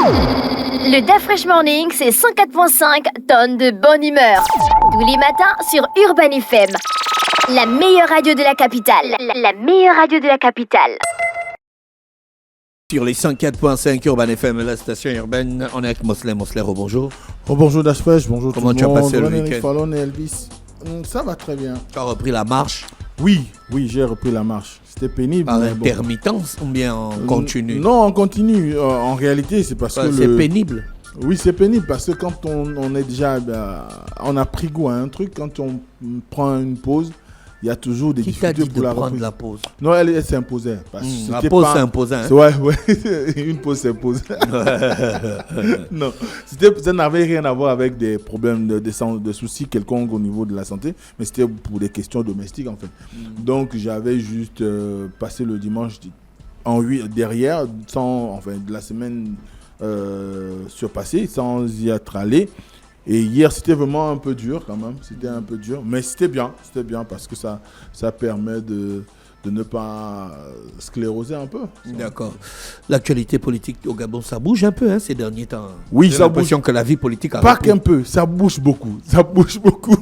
Le DAF Fresh Morning, c'est 104.5 tonnes de bonne humeur. Tous les matins sur Urban FM. La meilleure radio de la capitale. La meilleure radio de la capitale. Sur les 104.5 Urban FM, la station urbaine, on est avec Mosley. Mosley, bonjour. Bonjour DAF Fresh, bonjour Comment tout le monde. Comment tu as passé le week-end? Fallon et Elvis. Ça va très bien. Tu as repris la marche? Oui, j'ai repris la marche. C'était pénible. Par intermittence ou bien en continu? Non, en continu. En réalité, c'est parce que c'est pénible. Oui, c'est pénible parce que quand on est déjà... on a pris goût à un truc, quand on prend une pause, il y a toujours des difficultés pour la reprise. Prendre la pause? Non, elle s'imposait. La pause s'imposait. Hein? Ouais, une pause s'imposait. Non, ça n'avait rien à voir avec des problèmes de soucis quelconques au niveau de la santé, mais c'était pour des questions domestiques en fait. Donc j'avais juste passé le dimanche derrière, de la semaine surpassée, sans y être allé. Et hier, c'était vraiment un peu dur quand même. C'était un peu dur. Mais c'était bien parce que ça permet de ne pas scléroser un peu. D'accord. L'actualité politique au Gabon, ça bouge un peu ces derniers temps. Oui, j'ai l'impression que la vie politique a pas qu'un peu, ça bouge beaucoup. Ça bouge beaucoup.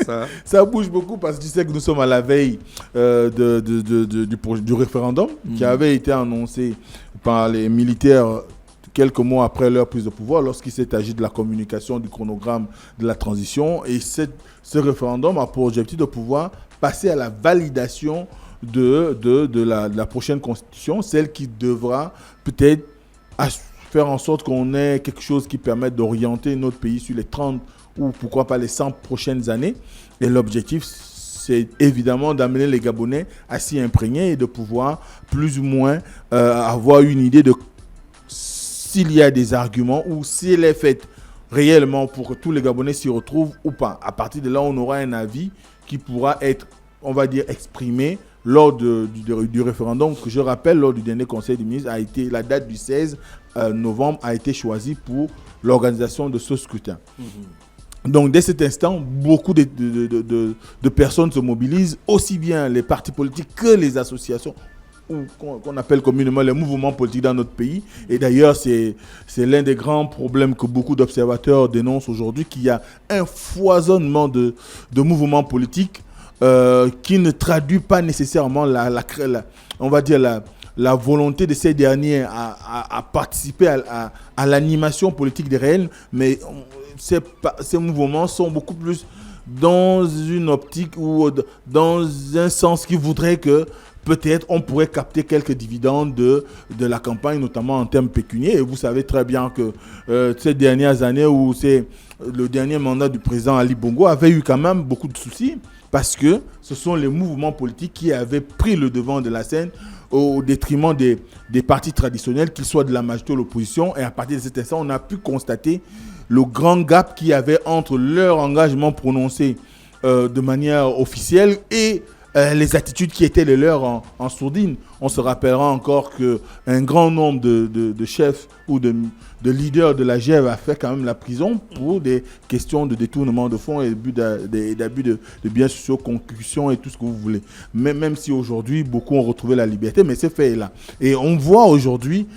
Ah, ça bouge beaucoup parce que tu sais que nous sommes à la veille du référendum qui avait été annoncé par les militaires quelques mois après leur prise de pouvoir, lorsqu'il s'est agi de la communication du chronogramme de la transition. Et ce référendum a pour objectif de pouvoir passer à la validation de la prochaine constitution, celle qui devra peut-être faire en sorte qu'on ait quelque chose qui permette d'orienter notre pays sur les 30 ou pourquoi pas les 100 prochaines années. Et l'objectif, c'est évidemment d'amener les Gabonais à s'y imprégner et de pouvoir plus ou moins avoir une idée de s'il y a des arguments ou si elle est faite réellement pour que tous les Gabonais s'y retrouvent ou pas. À partir de là, on aura un avis qui pourra être, on va dire, exprimé lors du référendum que je rappelle, lors du dernier conseil des ministres, la date du 16 novembre a été choisie pour l'organisation de ce scrutin. Donc, dès cet instant, beaucoup de personnes se mobilisent, aussi bien les partis politiques que les associations, qu'on appelle communément les mouvements politiques dans notre pays. Et d'ailleurs, c'est l'un des grands problèmes que beaucoup d'observateurs dénoncent aujourd'hui, qu'il y a un foisonnement de mouvements politiques qui ne traduit pas nécessairement on va dire la volonté de ces derniers à participer à l'animation politique des réels, mais ces mouvements sont beaucoup plus dans une optique ou dans un sens qui voudrait que peut-être on pourrait capter quelques dividendes de la campagne, notamment en termes pécuniaires. Et vous savez très bien que ces dernières années où le dernier mandat du président Ali Bongo avait eu quand même beaucoup de soucis parce que ce sont les mouvements politiques qui avaient pris le devant de la scène au détriment des partis traditionnels, qu'ils soient de la majorité ou de l'opposition. Et à partir de cet instant, on a pu constater le grand gap qu'il y avait entre leur engagement prononcé de manière officielle et les attitudes qui étaient les leurs en sourdine. On se rappellera encore qu'un grand nombre de chefs ou de leaders de la GEV a fait quand même la prison pour des questions de détournement de fonds et d'abus de biens sociaux, concussion et tout ce que vous voulez. Même si aujourd'hui, beaucoup ont retrouvé la liberté, mais c'est fait là. Et on voit aujourd'hui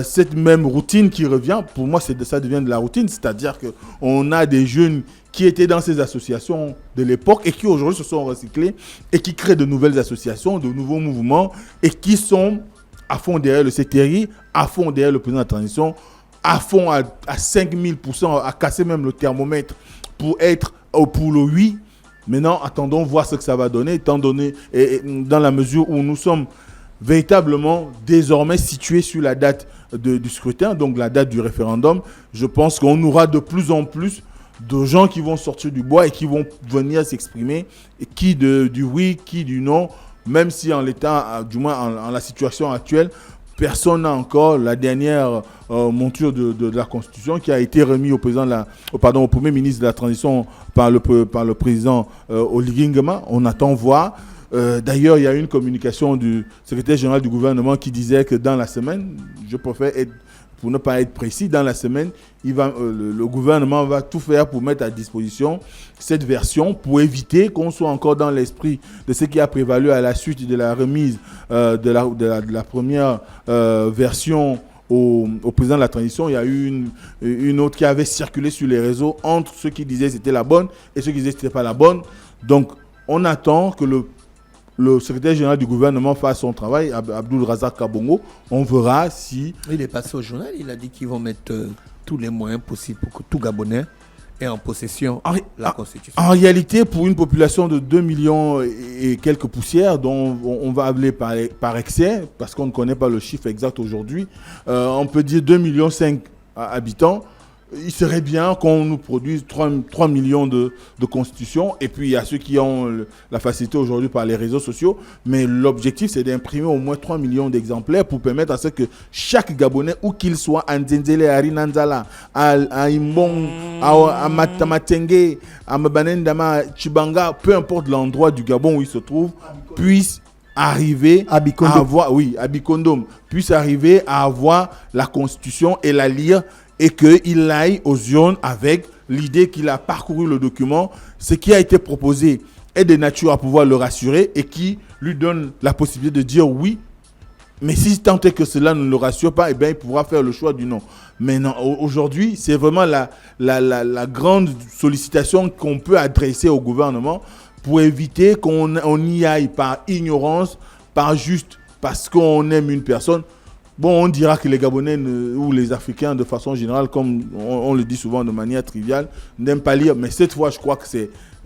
cette même routine qui revient. Pour moi, ça devient de la routine, c'est-à-dire qu'on a des jeunes qui étaient dans ces associations de l'époque et qui aujourd'hui se sont recyclés et qui créent de nouvelles associations, de nouveaux mouvements et qui sont à fond derrière le CTRI, à fond derrière le président de la transition, à fond à 5000%, à casser même le thermomètre pour être pour le oui. Maintenant, attendons voir ce que ça va donner, étant donné, et dans la mesure où nous sommes véritablement désormais situés sur la date du scrutin, donc la date du référendum. Je pense qu'on aura de plus en plus de gens qui vont sortir du bois et qui vont venir s'exprimer, qui du oui, qui du non, même si en l'état, du moins en la situation actuelle, personne n'a encore la dernière monture de la Constitution qui a été remise au Premier ministre de la Transition par le président Oligui Nguema. On attend voir. D'ailleurs, il y a une communication du secrétaire général du gouvernement qui disait que dans la semaine, je préfère pour ne pas être précis, dans la semaine, le gouvernement va tout faire pour mettre à disposition cette version pour éviter qu'on soit encore dans l'esprit de ce qui a prévalu à la suite de la remise de la première version au président de la transition, il y a eu une autre qui avait circulé sur les réseaux entre ceux qui disaient que c'était la bonne et ceux qui disaient que ce n'était pas la bonne. Donc, on attend que le secrétaire général du gouvernement fasse son travail, Abdoul Razak Kabongo. On verra si... Il est passé au journal, il a dit qu'ils vont mettre tous les moyens possibles pour que tout Gabonais ait en possession la Constitution. En réalité, pour une population de 2 millions et quelques poussières, dont on va appeler par excès, parce qu'on ne connaît pas le chiffre exact aujourd'hui, on peut dire 2,5 millions habitants. Il serait bien qu'on nous produise 3 millions de constitutions. Et puis, il y a ceux qui ont la facilité aujourd'hui par les réseaux sociaux. Mais l'objectif, c'est d'imprimer au moins 3 millions d'exemplaires pour permettre à ce que chaque Gabonais, où qu'il soit, à Nzenzele, à Rinanzala, à Imbong, à Matamatengue, à Mabanendama, à Chibanga, peu importe l'endroit du Gabon où il se trouve, puisse arriver à avoir, à Bikondom, puisse arriver à avoir la Constitution et la lire, et qu'il aille aux urnes avec l'idée qu'il a parcouru le document. Ce qui a été proposé est de nature à pouvoir le rassurer et qui lui donne la possibilité de dire oui. Mais si tant est que cela ne le rassure pas, eh bien, il pourra faire le choix du non. Mais non, aujourd'hui, c'est vraiment la grande sollicitation qu'on peut adresser au gouvernement pour éviter qu'on y aille par ignorance, parce qu'on aime une personne. Bon, on dira que les Gabonais ou les Africains, de façon générale, comme on le dit souvent de manière triviale, n'aiment pas lire. Mais cette fois, je crois que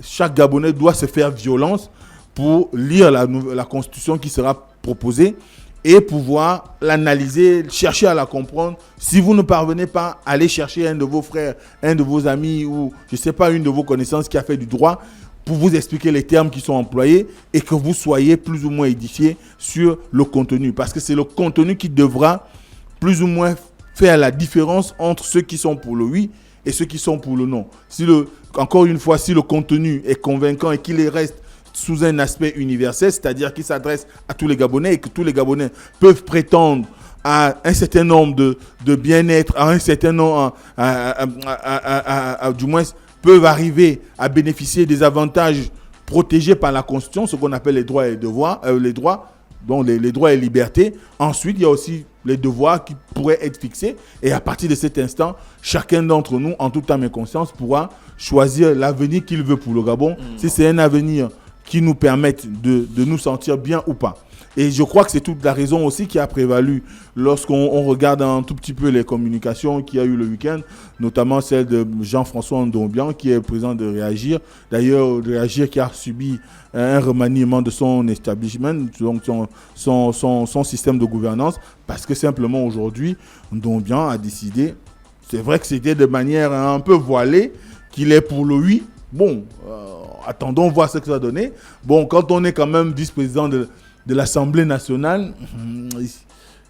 chaque Gabonais doit se faire violence pour lire la Constitution qui sera proposée et pouvoir l'analyser, chercher à la comprendre. Si vous ne parvenez pas, allez chercher un de vos frères, un de vos amis ou, je ne sais pas, une de vos connaissances qui a fait du droit, pour vous expliquer les termes qui sont employés et que vous soyez plus ou moins édifiés sur le contenu. Parce que c'est le contenu qui devra plus ou moins faire la différence entre ceux qui sont pour le oui et ceux qui sont pour le non. Encore une fois, si le contenu est convaincant et qu'il reste sous un aspect universel, c'est-à-dire qu'il s'adresse à tous les Gabonais et que tous les Gabonais peuvent prétendre à un certain nombre de bien-être, à un certain nombre, du moins, peuvent arriver à bénéficier des avantages protégés par la Constitution, ce qu'on appelle les droits et devoirs, les droits et libertés. Ensuite, il y a aussi les devoirs qui pourraient être fixés. Et à partir de cet instant, chacun d'entre nous, en toute âme et conscience, pourra choisir l'avenir qu'il veut pour le Gabon, si c'est un avenir qui nous permette de nous sentir bien ou pas. Et je crois que c'est toute la raison aussi qui a prévalu lorsqu'on regarde un tout petit peu les communications qu'il y a eu le week-end, notamment celle de Jean-François Ndombian, qui est le président de Réagir. D'ailleurs, Réagir qui a subi un remaniement de son establishment, donc son système de gouvernance, parce que simplement aujourd'hui, Ndombian a décidé, c'est vrai que c'était de manière un peu voilée, qu'il est pour le oui. Bon, attendons voir ce que ça va donner. Bon, quand on est quand même vice-président de l'Assemblée nationale,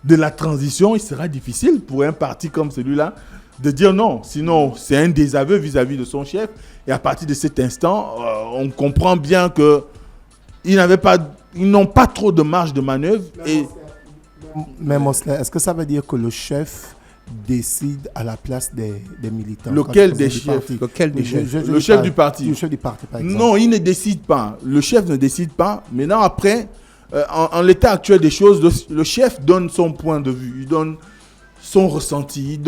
de la transition, il sera difficile pour un parti comme celui-là de dire non. Sinon, c'est un désaveu vis-à-vis de son chef. Et à partir de cet instant, on comprend bien qu'ils n'ont pas trop de marge de manœuvre. Mais Mosley, est-ce que ça veut dire que le chef décide à la place des militants? Lequel des chefs? Le chef du parti. Le chef du parti, par exemple. Non, il ne décide pas. Le chef ne décide pas. Maintenant, après... en l'état actuel des choses, le chef donne son point de vue, il donne son ressenti,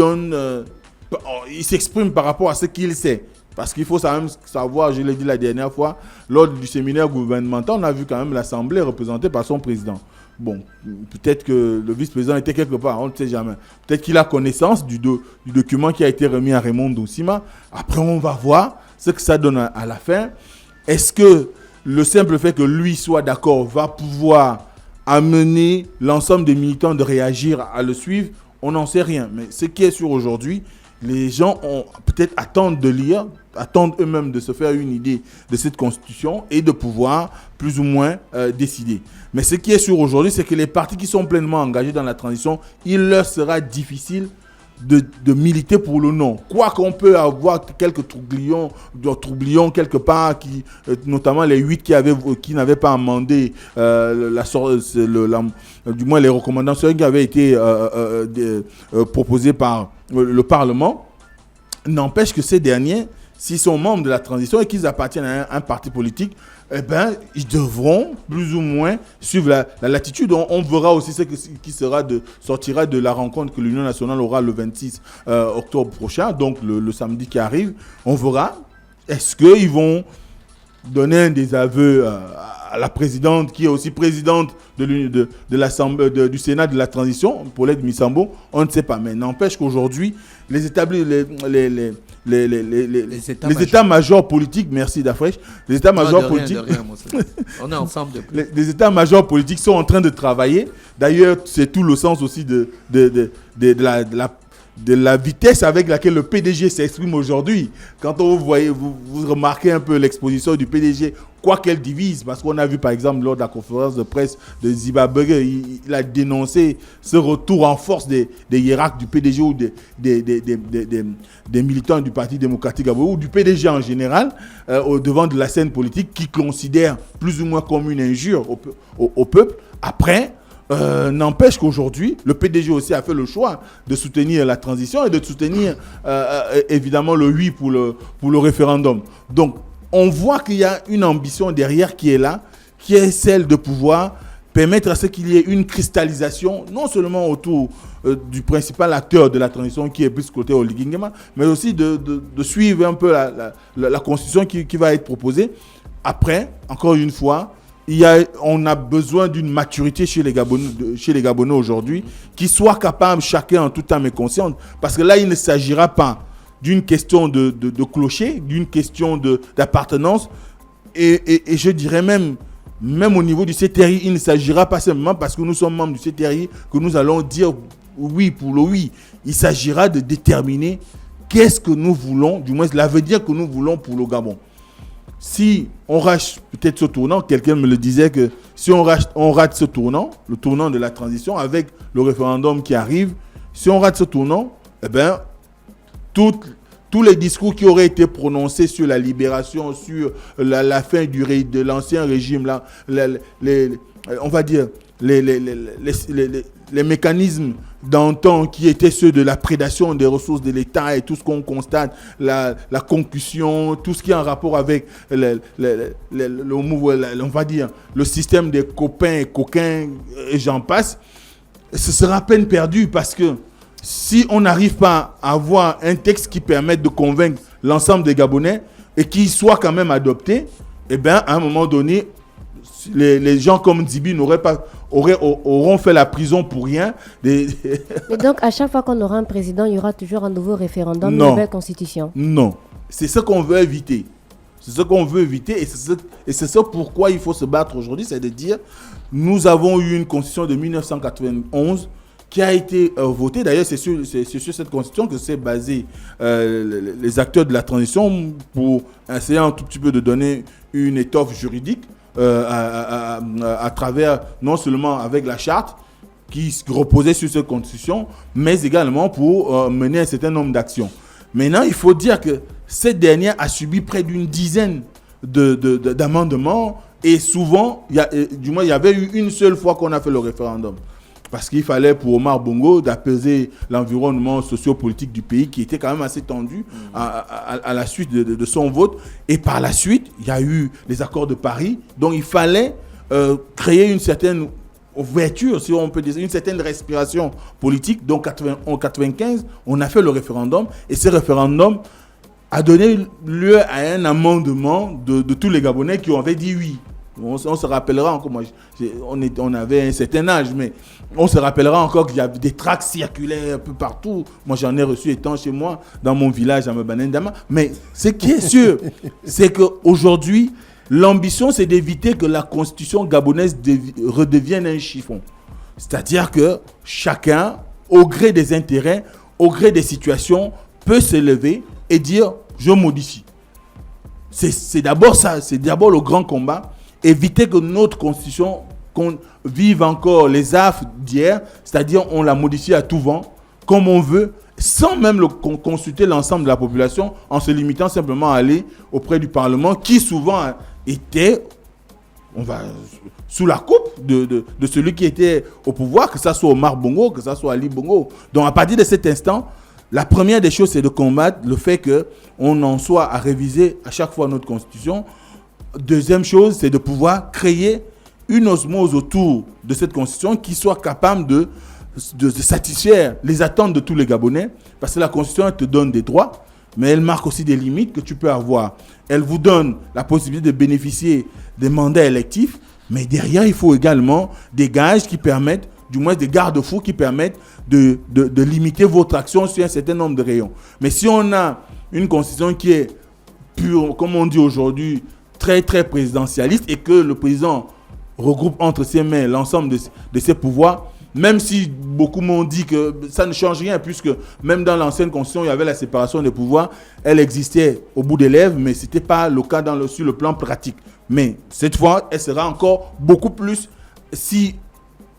il s'exprime par rapport à ce qu'il sait. Parce qu'il faut quand même savoir, je l'ai dit la dernière fois, lors du séminaire gouvernemental, on a vu quand même l'Assemblée représentée par son président. Bon, peut-être que le vice-président était quelque part, on ne sait jamais. Peut-être qu'il a connaissance du document qui a été remis à Raymond Doussima. Après, on va voir ce que ça donne à la fin. Est-ce que le simple fait que lui soit d'accord va pouvoir amener l'ensemble des militants de Réagir à le suivre? On n'en sait rien. Mais ce qui est sûr aujourd'hui, les gens attendent de lire, attendent eux-mêmes de se faire une idée de cette constitution et de pouvoir plus ou moins décider. Mais ce qui est sûr aujourd'hui, c'est que les partis qui sont pleinement engagés dans la transition, il leur sera difficile de militer pour le non. Quoi qu'on peut avoir quelques troublions quelque part, notamment les 8 qui n'avaient pas amendé du moins les recommandations qui avaient été proposées par le Parlement, n'empêche que ces derniers, s'ils sont membres de la transition et qu'ils appartiennent à un parti politique, eh ben, ils devront plus ou moins suivre la latitude. On verra aussi ce qui sortira de la rencontre que l'Union nationale aura le 26 octobre prochain, donc le samedi qui arrive. On verra, est-ce qu'ils vont donner des aveux à la présidente, qui est aussi présidente de l'Assemblée, du Sénat de la transition, Paulette Missambo. On ne sait pas, mais n'empêche qu'aujourd'hui, les états-majors politiques, merci Dafresh, les états-majors politiques, on est ensemble depuis. Les états-majors politiques sont en train de travailler. D'ailleurs, c'est tout le sens aussi de la vitesse avec laquelle le PDG s'exprime aujourd'hui. Quand vous voyez, vous remarquez un peu l'exposition du PDG, quoi qu'elle divise, parce qu'on a vu par exemple lors de la conférence de presse de Zimbabwe, il a dénoncé ce retour en force des hiérarques du PDG ou des militants du Parti démocratique ou du PDG en général, au devant de la scène politique, qui considèrent plus ou moins comme une injure au peuple. Après, n'empêche qu'aujourd'hui, le PDG aussi a fait le choix de soutenir la transition et de soutenir évidemment le oui pour le référendum. Donc, on voit qu'il y a une ambition derrière qui est là, qui est celle de pouvoir permettre à ce qu'il y ait une cristallisation, non seulement autour du principal acteur de la transition qui est plus côté Oligui Nguema, mais aussi de suivre un peu la constitution qui va être proposée. Après, encore une fois, on a besoin d'une maturité chez les Gabonais aujourd'hui, qui soit capable, chacun en toute âme et conscience, parce que là, il ne s'agira pas d'une question de clocher, d'une question d'appartenance, et je dirais même au niveau du CTRI, il ne s'agira pas seulement parce que nous sommes membres du CTRI que nous allons dire oui pour le oui. Il s'agira de déterminer qu'est-ce que nous voulons, du moins l'avenir que nous voulons pour le Gabon. Si on rate peut-être ce tournant, quelqu'un me le disait que si on rate ce tournant, le tournant de la transition avec le référendum qui arrive, si on rate ce tournant, eh bien, tous les discours qui auraient été prononcés sur la libération, sur la fin de l'ancien régime, là, on va dire les mécanismes d'antan qui étaient ceux de la prédation des ressources de l'État et tout ce qu'on constate, la concussion, tout ce qui est en rapport avec on va dire, le système des copains et coquins, et j'en passe, ce sera à peine perdu parce que si on n'arrive pas à avoir un texte qui permette de convaincre l'ensemble des Gabonais et qui soit quand même adopté, eh bien, à un moment donné, les gens comme Zibi auront fait la prison pour rien. Et donc, à chaque fois qu'on aura un président, il y aura toujours un nouveau référendum, une nouvelle constitution. Non, c'est ce qu'on veut éviter. C'est ce qu'on veut éviter et c'est ça pourquoi il faut se battre aujourd'hui, c'est de dire, nous avons eu une constitution de 1991 qui a été votée. D'ailleurs, c'est sur cette constitution que s'est basé les acteurs de la transition pour essayer un tout petit peu de donner une étoffe juridique à travers, non seulement avec la charte qui reposait sur cette constitution, mais également pour mener un certain nombre d'actions. Maintenant, il faut dire que cette dernière a subi près d'une dizaine d'amendements et souvent, il y avait eu une seule fois qu'on a fait le référendum. Parce qu'il fallait pour Omar Bongo d'apaiser l'environnement socio-politique du pays qui était quand même assez tendu à la suite de son vote. Et par la suite, il y a eu les accords de Paris. Donc il fallait créer une certaine ouverture, si on peut dire, une certaine respiration politique. Donc en 1995, on a fait le référendum. Et ce référendum a donné lieu à un amendement de tous les Gabonais qui avaient dit oui. On se rappellera encore, on avait un certain âge, mais on se rappellera encore qu'il y avait des tracts circulaires un peu partout. Moi, j'en ai reçu étant chez moi, dans mon village, à Mbanendama. Mais ce qui est sûr, c'est qu'aujourd'hui, l'ambition, c'est d'éviter que la constitution gabonaise redevienne un chiffon. C'est-à-dire que chacun, au gré des intérêts, au gré des situations, peut se lever et dire « je modifie ». C'est d'abord ça, c'est d'abord le grand combat. Éviter que notre constitution, qu'on vive encore les affres d'hier, c'est-à-dire on la modifie à tout vent, comme on veut, sans même consulter l'ensemble de la population, en se limitant simplement à aller auprès du Parlement, qui souvent était sous la coupe de celui qui était au pouvoir, que ce soit Omar Bongo, que ce soit Ali Bongo. Donc à partir de cet instant, La première des choses, c'est de combattre le fait qu'on en soit à réviser à chaque fois notre constitution. Deuxième chose, c'est de pouvoir créer une osmose autour de cette constitution qui soit capable de satisfaire les attentes de tous les Gabonais. Parce que la constitution, elle te donne des droits, mais elle marque aussi des limites que tu peux avoir. Elle vous donne la possibilité de bénéficier des mandats électifs, mais derrière, il faut également des gages qui permettent, du moins des garde-fous qui permettent de limiter votre action sur un certain nombre de rayons. Mais si on a une constitution qui est pure, comme on dit aujourd'hui, très très présidentialiste, et que le président regroupe entre ses mains l'ensemble de ses pouvoirs, même si beaucoup m'ont dit que ça ne change rien, puisque même dans l'ancienne constitution, il y avait la séparation des pouvoirs, elle existait au bout des lèvres, mais ce n'était pas le cas sur le plan pratique. Mais cette fois, elle sera encore beaucoup plus si,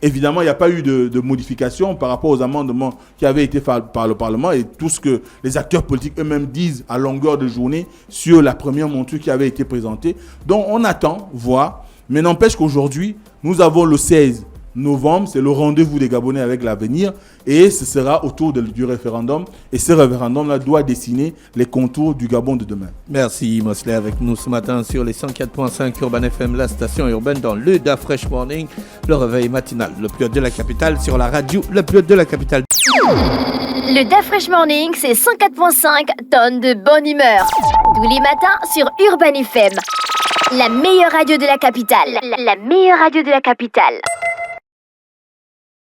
évidemment, il n'y a pas eu de modification par rapport aux amendements qui avaient été faits par le Parlement et tout ce que les acteurs politiques eux-mêmes disent à longueur de journée sur la première monture qui avait été présentée. Donc, on attend, voir. Mais n'empêche qu'aujourd'hui, nous avons le 16 novembre, c'est le rendez-vous des Gabonais avec l'avenir et ce sera autour du référendum. Et ce référendum-là doit dessiner les contours du Gabon de demain. Merci Mosley avec nous ce matin sur les 104.5 Urban FM, la station urbaine dans le Da Fresh Morning, le réveil matinal, le plus haut de la capitale sur la radio, le plus haut de la capitale. Le Da Fresh Morning, c'est 104.5 tonnes de bonne humeur. Tous les matins sur Urban FM. La meilleure radio de la capitale. La meilleure radio de la capitale.